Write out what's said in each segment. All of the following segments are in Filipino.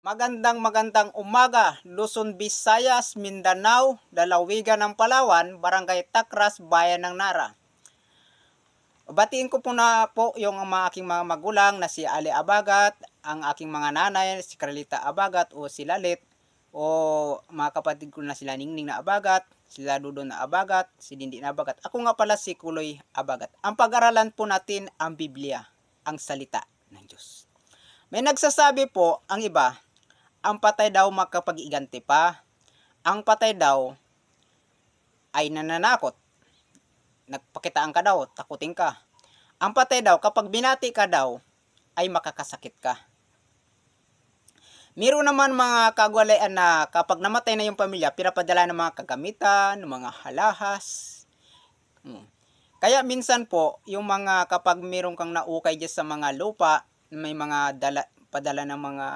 Magandang umaga, Luzon, Visayas, Mindanao, Lalawigan ng Palawan, Barangay Tacras, Bayan ng Nara. Batiin ko po na po yung mga aking mga magulang na si Ali Abagat, ang aking mga nanay, si Carlita Abagat o si Lalit, o mga kapatid ko na sila Ningning na Abagat, sila Dudon na Abagat, si Dindi na Abagat. Ako nga pala si Kuloy Abagat. Ang pag-aralan po natin ang Biblia, ang salita ng Diyos. May nagsasabi po ang iba, ang patay daw makapag-iganti pa. Ang patay daw ay nananakot. Nagpakitaan ka daw, takutin ka. Ang patay daw, kapag binati ka daw, ay makakasakit ka. Meron naman mga kagwalian na kapag namatay na yung pamilya, pinapadala ng mga kagamitan, ng mga halahas. Kaya minsan po, yung mga kapag meron kang naukay dyan sa mga lupa, may mga padala ng mga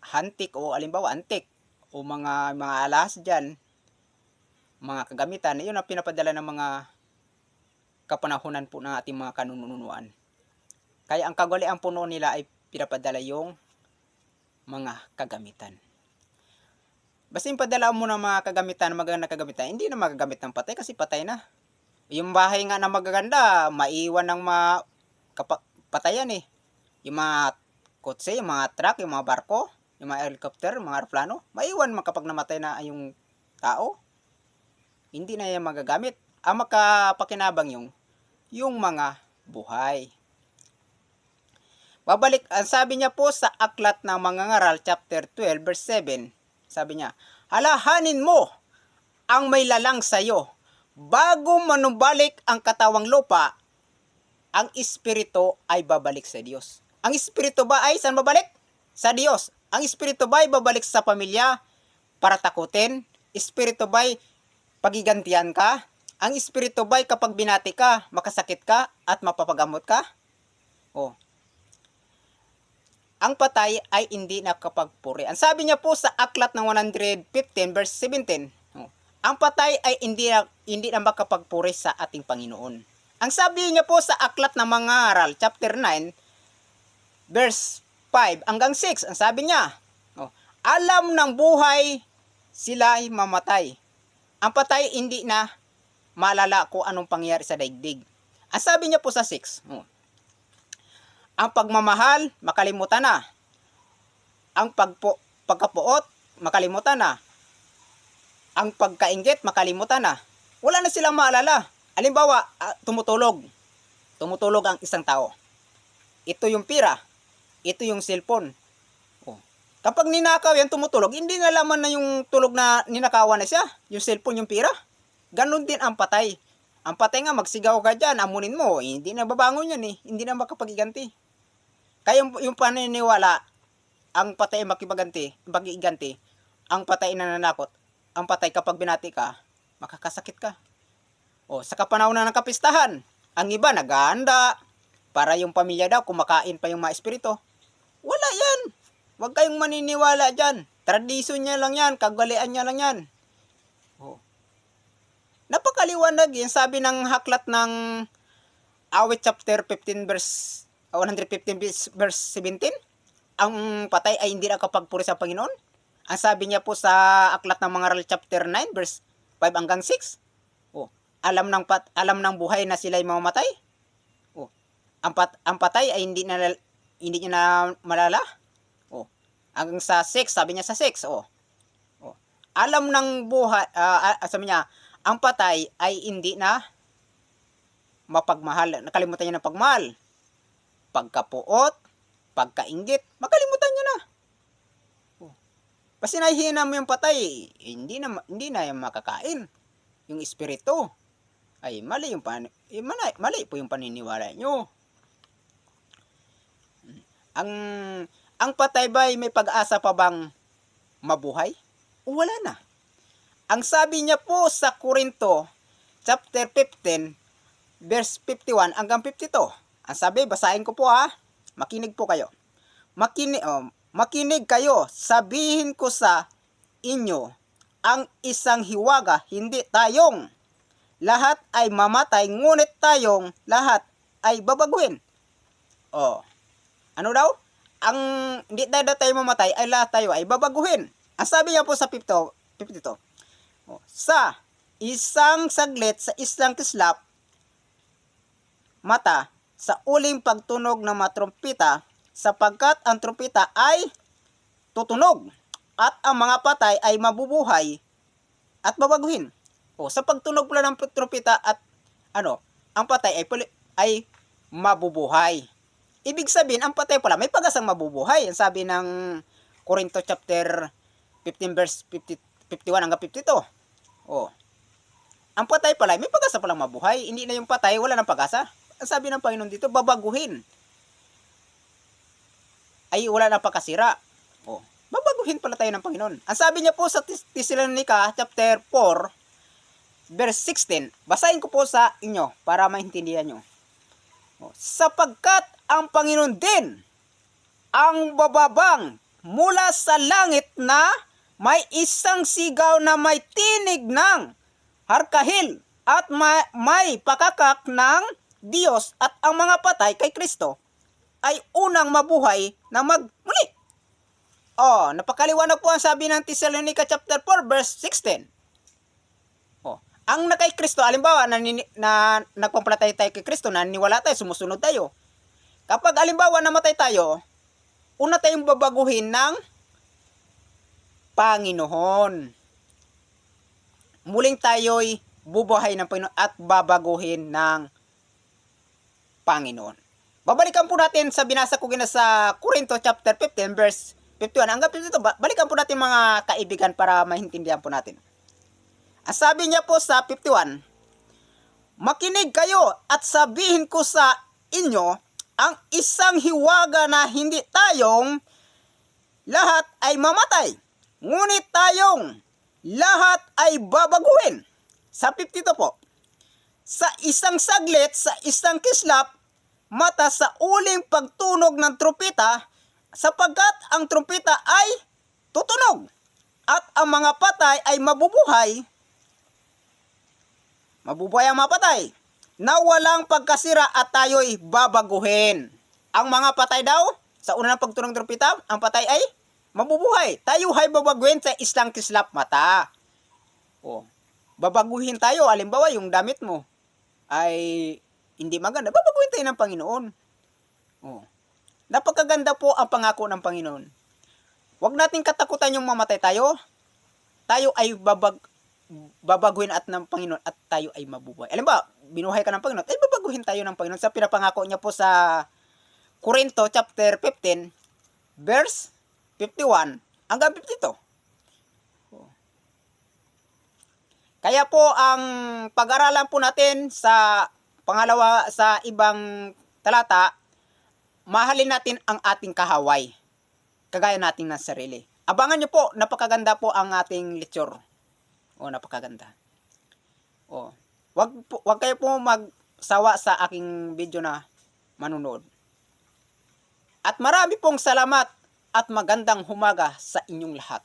hantik o alimbawa antik o mga alahas dyan, mga kagamitan, yun ang pinapadala ng mga kapanahunan po ng ating mga kanununuan. Kaya ang kagwalian po noon nila ay pinapadala yung mga kagamitan. Basta yung padala mo ng mga kagamitan, magaganda kagamitan, hindi na magagamit ng patay kasi patay na. Yung bahay nga na magaganda, maiwan ng mga patayan eh. Yung mga kotse, yung mga truck, yung mga barko, yung mga helicopter, yung mga aeroplano, maiwan man kapag namatay na yung tao. Hindi na yan magagamit. Ang makapakinabang yung mga buhay. Babalik, ang sabi niya po sa Aklat ng Mangangaral, chapter 12, verse 7, sabi niya, halahanin mo ang may lalang sa iyo. Bago manubalik ang katawang lupa, ang espiritu ay babalik sa Diyos. Ang espiritu ba ay saan babalik? Sa Diyos. Ang espiritu ba ay babalik sa pamilya para takutin? Espiritu ba ay pagigantihan ka? Ang espiritu ba ay kapag binati ka, makasakit ka at mapapagamot ka? Oh. Ang patay ay hindi nakapagpuri. Ang sabi niya po sa Aklat ng 115 verse 17, ang patay ay hindi na makapagpuri sa ating Panginoon. Ang sabi niya po sa Aklat ng Mangaral, chapter 9, verse 5 hanggang 6, ang sabi niya, alam ng buhay sila ay mamatay. Ang patay hindi na maalala kung anong pangyari sa daigdig. Ang sabi niya po sa 6, ang pagmamahal, makalimutan na. Ang pagkapuot, makalimutan na. Ang pagkainggit, makalimutan na. Wala na silang maalala. Halimbawa, tumutulog. Tumutulog ang isang tao. Ito yung pira. Ito yung cellphone. Kapag ninakaw yan, tumutulog, hindi na laman na yung tulog na ninakawan na siya. Yung cellphone, yung pira. Ganon din ang patay. Ang patay nga, magsigaw ka dyan, amunin mo, hindi na babangon yan eh. Hindi na makapagiganti. Kaya yung paniniwala, ang patay ay makipagiganti, ang patay ay nananakot, ang patay kapag binati ka, makakasakit ka. Sa kapanahon ng kapistahan, ang iba naghahanda, para yung pamilya daw, kumakain pa yung mga espiritu. Wala yan. Huwag kayong maniniwala dyan. Tradisyon niya lang yan, kagalian niya lang yan. Napakaliwanag yan, sabi ng Aklat ng Awit chapter 15 verse 115 verse 17, ang patay ay hindi nakapagpuri sa Panginoon. Ang sabi niya po sa Aklat ng Mangaral chapter 9 verse 5 hanggang 6, alam ng buhay na sila ay mamamatay. Ang patay ay hindi niya na malala. Hanggang sa 6, sabi niya sa 6, alam ng buhay, sabi niya, ang patay ay hindi na mapagmahal. Nakalimutan niya ng pagmahal. Pagkapuot, pagkainggit, makalimutan niya na. Kasi nahihina mo yung patay, hindi na yung makakain. Yung espiritu ay mali po yung paniniwala nyo. Ang patay ba ay may pag-asa pa bang mabuhay? O wala na. Ang sabi niya po sa Korinto, chapter 15, verse 51 hanggang 52. Ang sabi, basahin ko po makinig po kayo. Makinig kayo, sabihin ko sa inyo, ang isang hiwaga, hindi tayong. Lahat ay mamatay, ngunit tayong lahat ay babaguhin. Ano daw? ang hindi tayo mamatay ay lahat tayo ay babaguhin. Ang sabi niya po sa 52, sa isang saglit, sa isang kislap, mata, sa uling pagtunog ng mga trompeta, sapagkat ang trompeta ay tutunog at ang mga patay ay mabubuhay at babaguhin. Sa pagtunog pala ng trompeta at ang patay ay mabubuhay. Ibig sabihin, ang patay pala may pag-asang mabubuhay. Ang sabi ng Corinto chapter 15 verse 51 hanggang 52. Ang patay pala may pag-asa palang mabuhay. Hindi na yung patay, wala nang pag-asa. Ang sabi ng Panginoon dito, babaguhin. Ay wala nang pagkasira. Babaguhin pala tayo ng Panginoon. Ang sabi niya po sa Thessalonica chapter 4 verse 16. Basahin ko po sa inyo para maintindihan nyo. Sapagkat ang Panginoon din ang bababang mula sa langit na may isang sigaw na may tinig ng harkahil at may pakakak ng Diyos, at ang mga patay kay Kristo ay unang mabuhay na magmuli. Napakaliwanag po ang sabi ng Thessalonica chapter 4 verse 16. Ang na kay Kristo, alimbawa na nagpampalatay tayo kay Kristo, naniniwala tayo, sumusunod tayo. Kapag alimbawa namatay tayo, una tayong babaguhin ng Panginoon. Muling tayo'y bubuhay ng Panginoon at babaguhin ng Panginoon. Babalikan po natin sa binasa ko sa Corinto chapter 15 verse 51 hanggang 52. Balikan po natin mga kaibigan para maintindihan po natin. Ang sabi niya po sa 51, makinig kayo at sabihin ko sa inyo ang isang hiwaga na hindi tayong lahat ay mamatay, ngunit tayong lahat ay babaguhin. Sa 52 po, sa isang saglit, sa isang kislap, mata, sa uling pagtunog ng trompeta, sapagkat ang trompeta ay tutunog at ang mga patay ay mabubuhay ang mga patay na walang pagkasira at tayo'y babaguhin. Ang mga patay daw, sa unang pagtunog ng trompeta, ang patay ay mabubuhay. Tayo ay babaguhin sa isang kislap mata. Babaguhin tayo. Halimbawa, yung damit mo ay hindi maganda. Babaguhin tayo ng Panginoon. Napakaganda po ang pangako ng Panginoon. Huwag nating katakutan yung mamatay tayo. Tayo ay babaguhin at ng Panginoon at tayo ay mabubuhay. Alam ba, binuhay ka ng Panginoon, ay babaguhin tayo ng Panginoon sa pinapangako niya po sa Corinto chapter 15 verse 51 hanggang 52. Kaya po ang pag-aralan po natin sa pangalawa sa ibang talata, mahalin natin ang ating kahaway, kagaya natin ng sarili. Abangan nyo po, napakaganda po ang ating lecture. Napakaganda. Wag kayo po magsawa sa aking video na manunood. At marami pong salamat at magandang humaga sa inyong lahat.